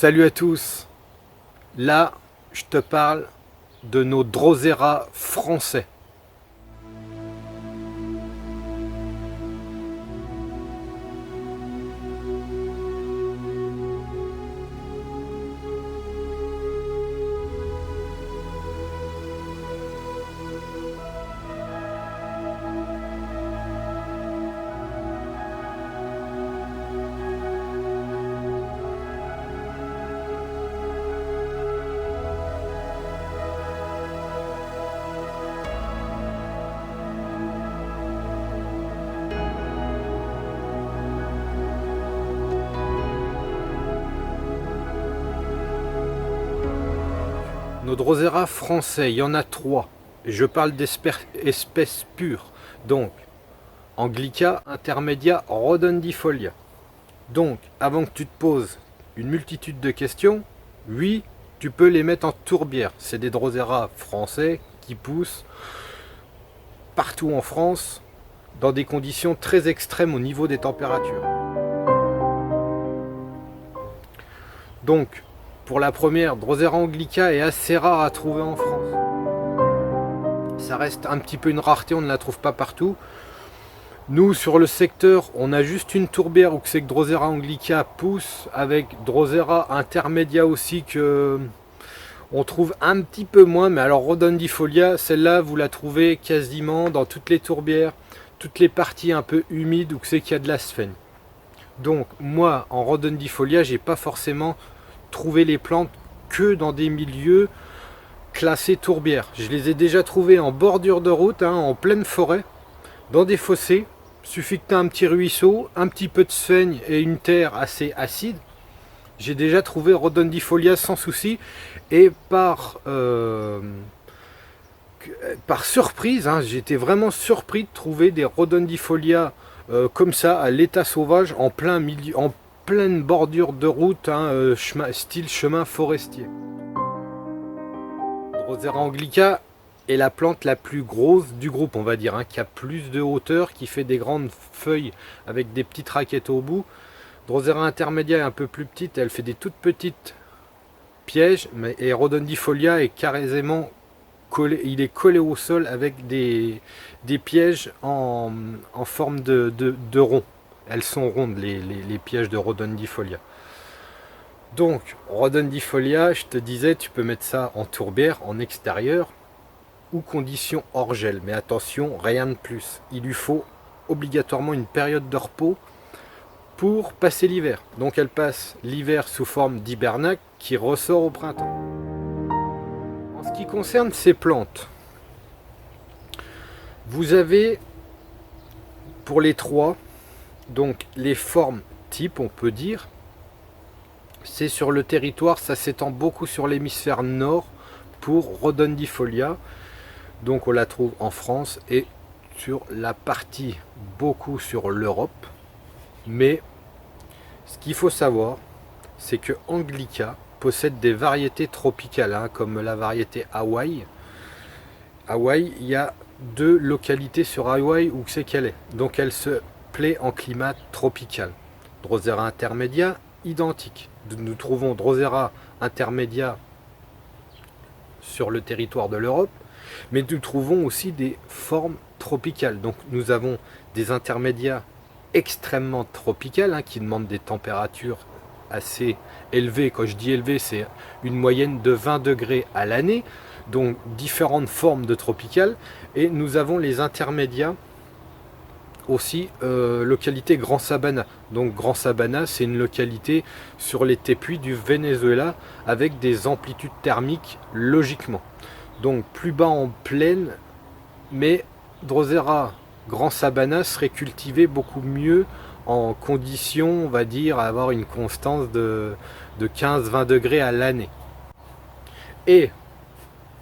Salut à tous. Là, je te parle de nos Drosera français. Nos Drosera français, il y en a trois. Et je parle d'espèces pures. Donc, Anglica, Intermedia, Rodendifolia. Donc, avant que tu te poses une multitude de questions, oui, tu peux les mettre en tourbière. C'est des Drosera français qui poussent partout en France dans des conditions très extrêmes au niveau des températures. Donc, pour la première, Drosera anglica est assez rare à trouver en France. Ça reste un petit peu une rareté, on ne la trouve pas partout. Nous, sur le secteur, on a juste une tourbière où c'est que Drosera anglica pousse, avec Drosera intermedia aussi que on trouve un petit peu moins. Mais alors Rodendifolia, celle-là, vous la trouvez quasiment dans toutes les tourbières, toutes les parties un peu humides où c'est qu'il y a de la sphène. Donc moi, en Rodendifolia, j'ai pas forcément trouvé les plantes que dans des milieux classés tourbières. Je les ai déjà trouvées en bordure de route, en pleine forêt, dans des fossés. Suffit que tu aies un petit ruisseau, un petit peu de sphène et une terre assez acide. J'ai déjà trouvé Rodendifolia sans souci. Et par surprise, j'étais vraiment surpris de trouver des Rodendifolia comme ça, à l'état sauvage, en plein milieu, en pleine bordure de route, style chemin forestier. Drosera anglica est la plante la plus grosse du groupe, on va dire, qui a plus de hauteur, qui fait des grandes feuilles avec des petites raquettes au bout. Drosera intermedia est un peu plus petite, elle fait des toutes petites pièges, et Rodendifolia est carrément collé, il est collé au sol avec des pièges en forme de rond. Elles sont rondes, les pièges de Rodendifolia. Donc, Rodendifolia, je te disais, tu peux mettre ça en tourbière, en extérieur, ou conditions hors gel. Mais attention, rien de plus. Il lui faut obligatoirement une période de repos pour passer l'hiver. Donc elle passe l'hiver sous forme d'hibernac qui ressort au printemps. En ce qui concerne ces plantes, vous avez pour les trois, donc les formes type, on peut dire, c'est sur le territoire, ça s'étend beaucoup sur l'hémisphère nord pour Rodendifolia. Donc on la trouve en France et sur la partie beaucoup sur l'Europe. Mais ce qu'il faut savoir, c'est que Anglica possède des variétés tropicales, comme la variété Hawaï. Hawaï, il y a 2 localités sur Hawaï où c'est qu'elle est. Donc elle se plaît en climat tropical. Drosera intermedia, identique. Nous trouvons Drosera intermedia sur le territoire de l'Europe, mais nous trouvons aussi des formes tropicales. Donc nous avons des intermédias extrêmement tropicales, qui demandent des températures assez élevées. Quand je dis élevées, c'est une moyenne de 20 degrés à l'année, donc différentes formes de tropicales. Et nous avons les intermédias aussi, localité Grand Sabana. Donc Grand Sabana, c'est une localité sur les tépuis du Venezuela avec des amplitudes thermiques logiquement. Donc plus bas en plaine, mais Drosera Grand Sabana serait cultivé beaucoup mieux en conditions, on va dire, à avoir une constance de 15-20 degrés à l'année. Et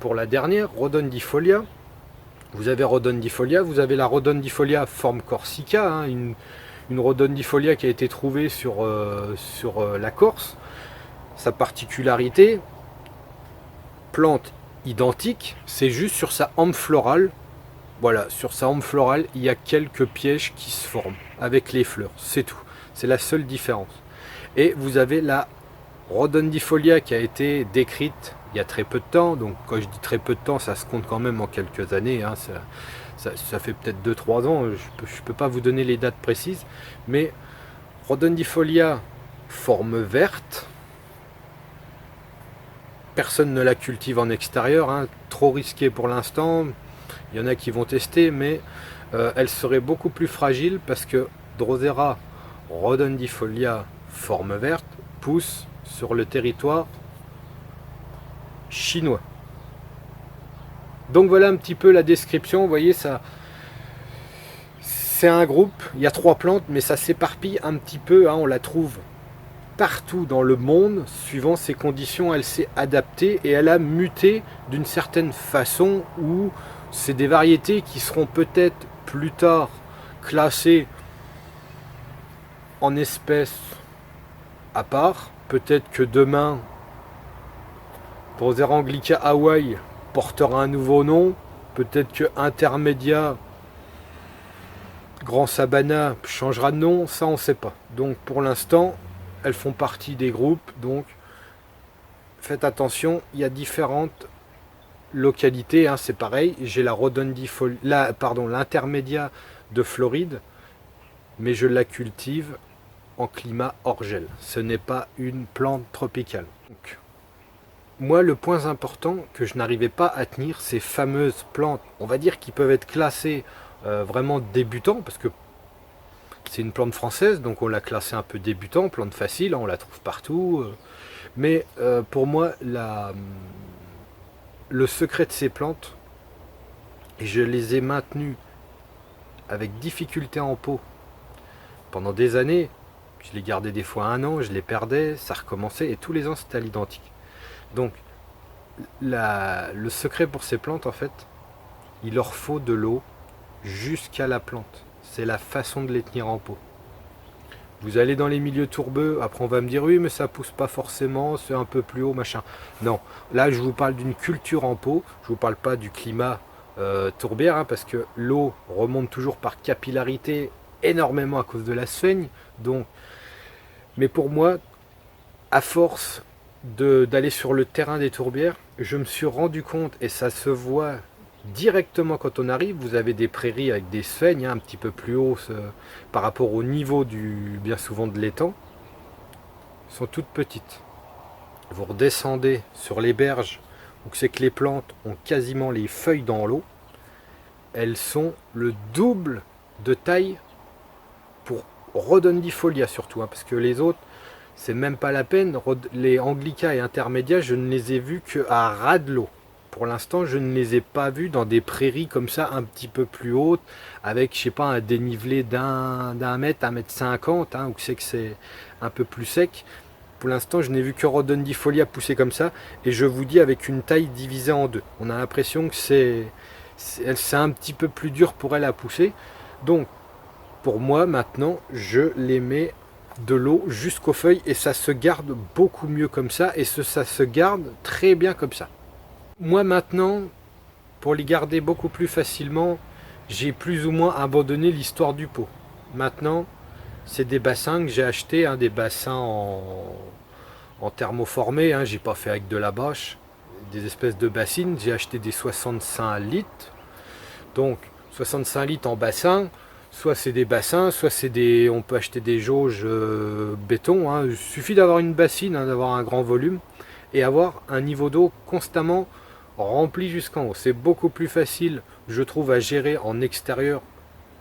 pour la dernière, Rodendifolia, vous avez Rodendifolia, vous avez la Rodendifolia forme corsica, une Rodendifolia qui a été trouvée sur la Corse. Sa particularité, plante identique, c'est juste sur sa hampe florale. Voilà, sur sa hampe florale, il y a quelques pièges qui se forment avec les fleurs, c'est tout. C'est la seule différence. Et vous avez la Rhodondifolia qui a été décrite il y a très peu de temps, donc quand je dis très peu de temps, ça se compte quand même en quelques années, hein, ça fait peut-être 2-3 ans, je peux pas vous donner les dates précises, mais Rhodondifolia, forme verte, personne ne la cultive en extérieur, hein, trop risqué pour l'instant, il y en a qui vont tester, mais elle serait beaucoup plus fragile parce que Drosera Rhodondifolia, forme verte, pousse sur le territoire chinois. Donc voilà un petit peu la description, vous voyez ça, c'est un groupe, il y a 3 plantes, mais ça s'éparpille un petit peu, hein, on la trouve partout dans le monde, suivant ses conditions, elle s'est adaptée et elle a muté d'une certaine façon où c'est des variétés qui seront peut-être plus tard classées en espèces à part, peut-être que demain Drosera anglica Hawaii portera un nouveau nom, peut-être que Intermedia Grand Sabana changera de nom, ça on ne sait pas. Donc pour l'instant, elles font partie des groupes, donc faites attention, il y a différentes localités, hein, c'est pareil, j'ai la Rhodondifolia, l'Intermedia de Floride, mais je la cultive en climat hors gel. Ce n'est pas une plante tropicale. Donc, moi, le point important que je n'arrivais pas à tenir, ces fameuses plantes, on va dire qui peuvent être classées vraiment débutants, parce que c'est une plante française, donc on l'a classée un peu débutant, plante facile, on la trouve partout. Mais pour moi, le secret de ces plantes, et je les ai maintenues avec difficulté en pot pendant des années, je les gardais des fois 1 an, je les perdais, ça recommençait, et tous les ans c'était à l'identique. Donc, le secret pour ces plantes, en fait, il leur faut de l'eau jusqu'à la plante. C'est la façon de les tenir en pot. Vous allez dans les milieux tourbeux, après on va me dire oui mais ça pousse pas forcément, c'est un peu plus haut, machin. Non, là je vous parle d'une culture en pot, je vous parle pas du climat tourbière, hein, parce que l'eau remonte toujours par capillarité énormément à cause de la sphaigne. Donc, mais pour moi, à force d'aller sur le terrain des tourbières, je me suis rendu compte, et ça se voit directement quand on arrive, vous avez des prairies avec des sphènes, hein, un petit peu plus haut par rapport au niveau bien souvent de l'étang, sont toutes petites. Vous redescendez sur les berges où c'est que les plantes ont quasiment les feuilles dans l'eau, elles sont le double de taille pour Rhodondifolia surtout, hein, parce que les autres, c'est même pas la peine. Les Anglica et Intermédia, je ne les ai vus qu'à ras de l'eau. Pour l'instant, je ne les ai pas vus dans des prairies comme ça, un petit peu plus hautes, avec, je sais pas, un dénivelé d'un mètre, 1,50 m, hein, où c'est que c'est un peu plus sec. Pour l'instant, je n'ai vu que Rhodondifolia pousser comme ça, et je vous dis avec une taille divisée en deux. On a l'impression que c'est un petit peu plus dur pour elle à pousser. Donc, pour moi, maintenant, je les mets de l'eau jusqu'aux feuilles, et ça se garde beaucoup mieux comme ça, et ça se garde très bien comme ça. Moi maintenant, pour les garder beaucoup plus facilement, j'ai plus ou moins abandonné l'histoire du pot. Maintenant, c'est des bassins que j'ai achetés, hein, des bassins en thermoformé, hein, j'ai pas fait avec de la bâche, des espèces de bassines, j'ai acheté des 65 litres. Donc 65 litres en bassin, soit c'est des bassins, soit c'est on peut acheter des jauges béton, hein. Il suffit d'avoir une bassine, hein, d'avoir un grand volume et avoir un niveau d'eau constamment rempli jusqu'en haut. C'est beaucoup plus facile, je trouve, à gérer en extérieur.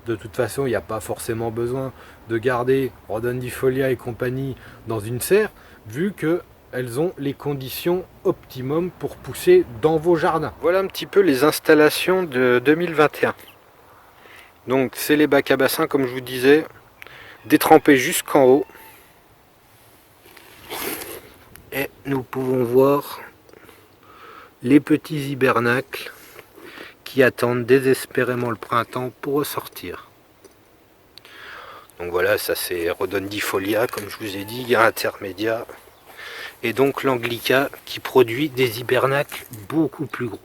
De toute façon, il n'y a pas forcément besoin de garder Rhodondifolia et compagnie dans une serre, vu que elles ont les conditions optimum pour pousser dans vos jardins. Voilà un petit peu les installations de 2021. Donc c'est les bacs à bassin, comme je vous disais, détrempés jusqu'en haut. Et nous pouvons voir les petits hibernacles qui attendent désespérément le printemps pour ressortir. Donc voilà, ça c'est Rhodondifolia, comme je vous ai dit, il y a Intermédia. Et donc l'Anglica qui produit des hibernacles beaucoup plus gros.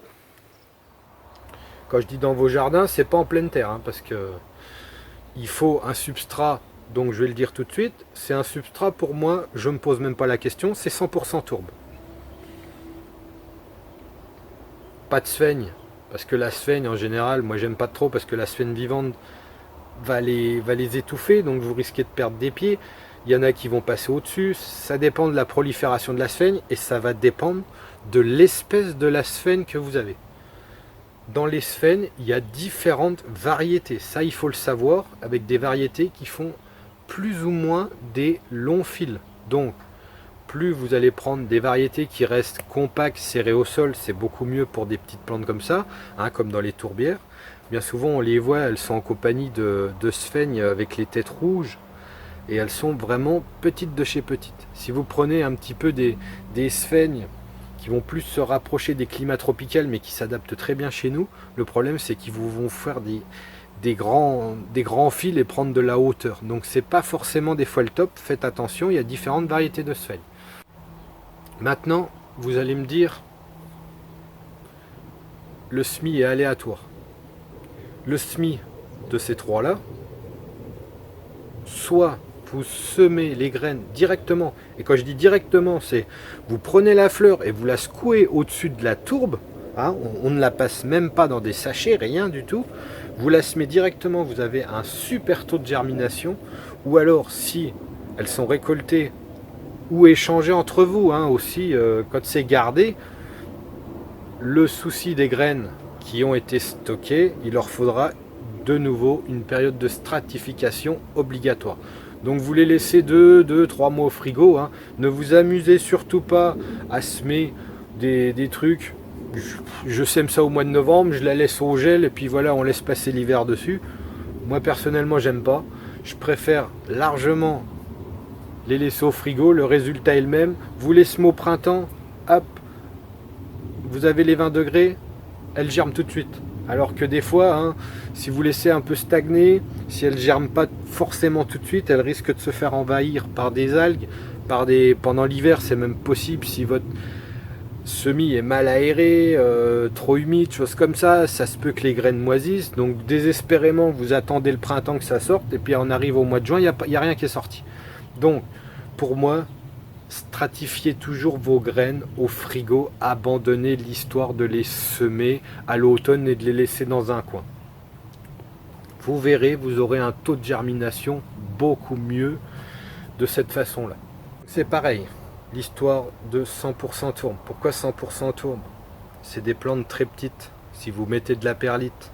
Quand je dis dans vos jardins, c'est pas en pleine terre, hein, parce que il faut un substrat Donc je vais le dire tout de suite, c'est un substrat pour moi, je me pose même pas la question, c'est 100% tourbe. Pas de sphaigne, parce que la sphaigne en général, moi j'aime pas trop parce que la sphaigne vivante va les étouffer, donc vous risquez de perdre des pieds. Il y en a qui vont passer au-dessus, ça dépend de la prolifération de la sphaigne et ça va dépendre de l'espèce de la sphaigne que vous avez. Dans les sphènes, il y a différentes variétés, ça il faut le savoir, avec des variétés qui font plus ou moins des longs fils. Donc plus vous allez prendre des variétés qui restent compactes, serrées au sol, c'est beaucoup mieux pour des petites plantes comme ça, hein, comme dans les tourbières. Bien souvent on les voit, elles sont en compagnie de sphènes avec les têtes rouges, et elles sont vraiment petites de chez petites. Si vous prenez un petit peu des sphènes qui vont plus se rapprocher des climats tropicaux mais qui s'adaptent très bien chez nous, le problème c'est qu'ils vous vont faire des grands fils et prendre de la hauteur. Donc c'est pas forcément des fois le top, faites attention, il y a différentes variétés de sphènes. Maintenant, vous allez me dire, le semis est aléatoire. Le semis de ces trois-là, soit vous semez les graines directement, et quand je dis directement, c'est vous prenez la fleur et vous la secouez au-dessus de la tourbe, hein, on ne la passe même pas dans des sachets, rien du tout, vous la semez directement, vous avez un super taux de germination, ou alors si elles sont récoltées ou échangées entre vous, hein, aussi, quand c'est gardé, le souci des graines qui ont été stockées, il leur faudra de nouveau une période de stratification obligatoire. Donc vous les laissez 2-3 mois au frigo, hein. Ne vous amusez surtout pas à semer des trucs. Je sème ça au mois de novembre, je la laisse au gel et puis voilà, on laisse passer l'hiver dessus. Moi personnellement j'aime pas. Je préfère largement les laisser au frigo, le résultat est le même. Vous les semez au printemps, hop, vous avez les 20 degrés, elles germent tout de suite. Alors que des fois, hein, si vous laissez un peu stagner, si elles ne germent pas forcément tout de suite, elles risquent de se faire envahir par des algues, pendant l'hiver, c'est même possible si votre semis est mal aéré, trop humide, choses comme ça se peut que les graines moisissent. Donc désespérément, vous attendez le printemps que ça sorte, et puis on arrive au mois de juin, il n'y a rien qui est sorti. Donc, pour moi, stratifiez toujours vos graines au frigo, abandonnez l'histoire de les semer à l'automne et de les laisser dans un coin. Vous verrez, vous aurez un taux de germination beaucoup mieux de cette façon-là. C'est pareil, l'histoire de 100% tourbe. Pourquoi 100% tourbe? C'est des plantes très petites. Si vous mettez de la perlite,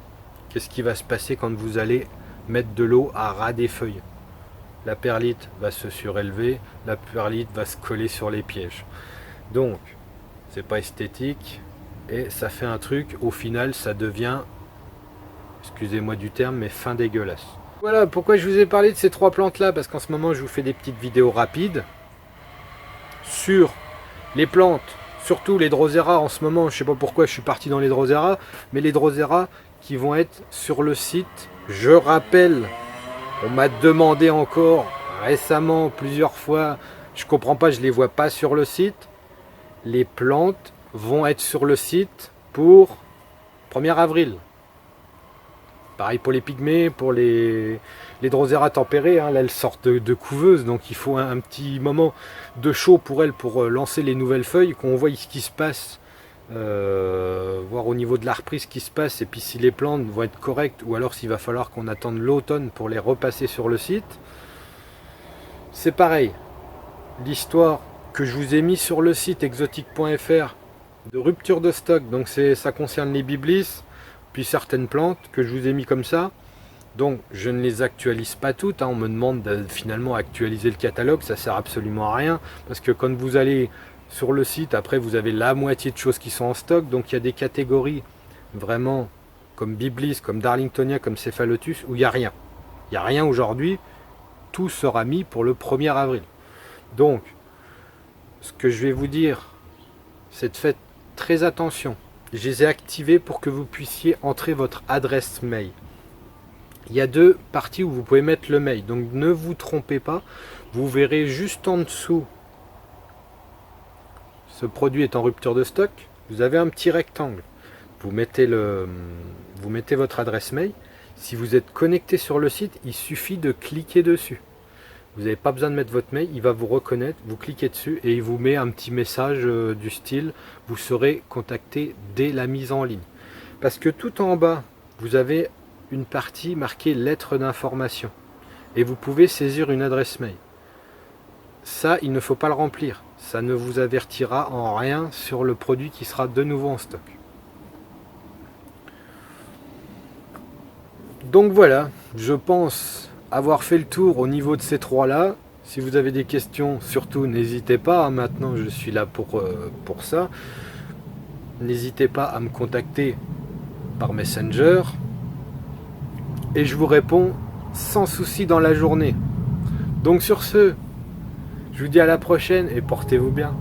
qu'est-ce qui va se passer quand vous allez mettre de l'eau à ras des feuilles? La perlite va se surélever, la perlite va se coller sur les pièges. Donc, c'est pas esthétique et ça fait un truc, au final, ça devient, excusez-moi du terme, mais fin dégueulasse. Voilà pourquoi je vous ai parlé de ces trois plantes-là, parce qu'en ce moment, je vous fais des petites vidéos rapides sur les plantes, surtout les Drosera. En ce moment, je sais pas pourquoi je suis parti dans les Drosera, mais les Drosera qui vont être sur le site. Je rappelle, on m'a demandé encore récemment plusieurs fois, je comprends pas, je les vois pas sur le site. Les plantes vont être sur le site pour 1er avril. Pareil pour les pygmées, pour les Drosera tempérées, hein, là elles sortent de couveuse, donc il faut un petit moment de chaud pour elles pour lancer les nouvelles feuilles, qu'on voit ce qui se passe. Voir au niveau de la reprise ce qui se passe et puis si les plantes vont être correctes ou alors s'il va falloir qu'on attende l'automne pour les repasser sur le site. C'est pareil, l'histoire que je vous ai mis sur le site exotique.fr de rupture de stock, donc ça concerne les biblis puis certaines plantes que je vous ai mis comme ça, donc je ne les actualise pas toutes, hein. On me demande de finalement actualiser le catalogue, ça sert absolument à rien parce que quand vous allez sur le site, après vous avez la moitié de choses qui sont en stock, donc il y a des catégories vraiment comme Biblis, comme Darlingtonia, comme Cephalotus, où il n'y a rien. Il n'y a rien aujourd'hui, tout sera mis pour le 1er avril. Donc, ce que je vais vous dire, c'est de faire très attention. Je les ai activés pour que vous puissiez entrer votre adresse mail. Il y a deux parties où vous pouvez mettre le mail, donc ne vous trompez pas, vous verrez juste en dessous. Ce produit est en rupture de stock, vous avez un petit rectangle. Vous mettez votre adresse mail. Si vous êtes connecté sur le site, il suffit de cliquer dessus. Vous n'avez pas besoin de mettre votre mail, il va vous reconnaître, vous cliquez dessus et il vous met un petit message du style « Vous serez contacté dès la mise en ligne ». Parce que tout en bas, vous avez une partie marquée « Lettre d'information » et vous pouvez saisir une adresse mail. Ça, il ne faut pas le remplir. Ça ne vous avertira en rien sur le produit qui sera de nouveau en stock. Donc voilà, je pense avoir fait le tour au niveau de ces trois-là. Si vous avez des questions, surtout n'hésitez pas. Maintenant, je suis là pour ça. N'hésitez pas à me contacter par Messenger. Et je vous réponds sans souci dans la journée. Donc sur ce, je vous dis à la prochaine et portez-vous bien.